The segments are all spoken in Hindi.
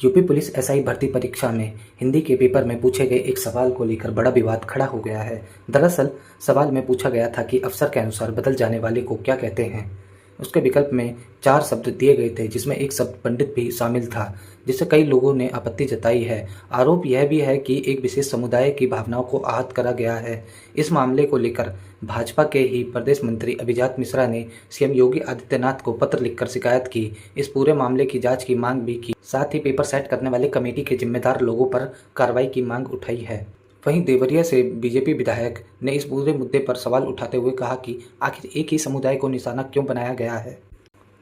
यूपी पुलिस एसआई भर्ती परीक्षा में हिंदी के पेपर में पूछे गए एक सवाल को लेकर बड़ा विवाद खड़ा हो गया है। दरअसल सवाल में पूछा गया था कि अफसर के अनुसार बदल जाने वाले को क्या कहते हैं। उसके विकल्प में 4 शब्द दिए गए थे, जिसमें एक शब्द पंडित भी शामिल था, जिससे कई लोगों ने आपत्ति जताई है। आरोप यह भी है कि एक विशेष समुदाय की भावनाओं को आहत करा गया है। इस मामले को लेकर भाजपा के ही प्रदेश मंत्री अभिजात मिश्रा ने सीएम योगी आदित्यनाथ को पत्र लिखकर शिकायत की। इस पूरे मामले की जांच की मांग भी की, साथ ही पेपर सेट करने वाले कमेटी के जिम्मेदार लोगों पर कार्रवाई की मांग उठाई है। वहीं देवरिया से बीजेपी विधायक ने इस पूरे मुद्दे पर सवाल उठाते हुए कहा कि आखिर एक ही समुदाय को निशाना क्यों बनाया गया है।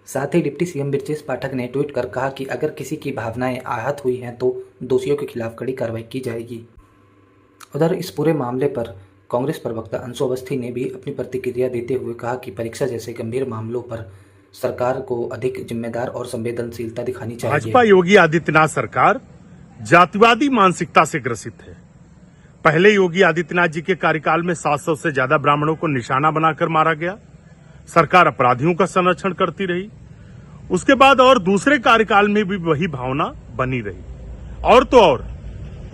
साथ ही डिप्टी सीएम ब्रजेश पाठक ने ट्वीट कर कहा कि अगर किसी की भावनाएं आहत हुई हैं तो दोषियों के खिलाफ कड़ी कार्रवाई की जाएगी। उधर इस पूरे मामले पर कांग्रेस प्रवक्ता अंशु अवस्थी ने भी अपनी प्रतिक्रिया देते हुए कहा कि परीक्षा जैसे गंभीर मामलों पर सरकार को अधिक जिम्मेदार और संवेदनशीलता दिखानी चाहिए। भाजपा योगी आदित्यनाथ सरकार जातिवादी मानसिकता से ग्रसित है। पहले योगी आदित्यनाथ जी के कार्यकाल में 700 से ज्यादा ब्राह्मणों को निशाना बनाकर मारा गया। सरकार अपराधियों का संरक्षण करती रही। उसके बाद और दूसरे कार्यकाल में भी वही भावना बनी रही। और तो और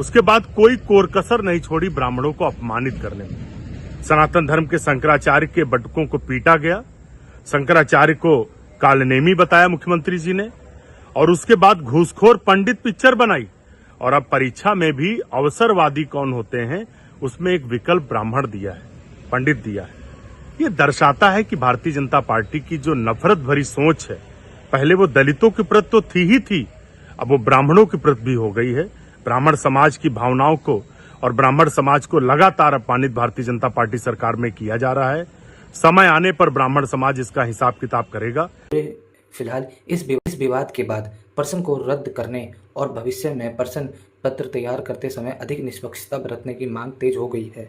उसके बाद कोई कोर कसर नहीं छोड़ी ब्राह्मणों को अपमानित करने में। सनातन धर्म के शंकराचार्य के बटुकों को पीटा गया। शंकराचार्य को कालनेमी बताया मुख्यमंत्री जी ने, और उसके बाद घूसखोर पंडित पिक्चर बनाई। और अब परीक्षा में भी अवसरवादी कौन होते हैं उसमें एक विकल्प ब्राह्मण दिया है, पंडित दिया है। ये दर्शाता है कि भारतीय जनता पार्टी की जो नफरत भरी सोच है, पहले वो दलितों के प्रति तो थी ही थी, अब वो ब्राह्मणों के प्रति भी हो गई है। ब्राह्मण समाज की भावनाओं को और ब्राह्मण समाज को लगातार अपमानित भारतीय जनता पार्टी सरकार में किया जा रहा है। समय आने पर ब्राह्मण समाज इसका हिसाब किताब करेगा। फिलहाल इस विवाद के बाद प्रश्न को रद्द करने और भविष्य में प्रश्न पत्र तैयार करते समय अधिक निष्पक्षता बरतने की मांग तेज हो गई है।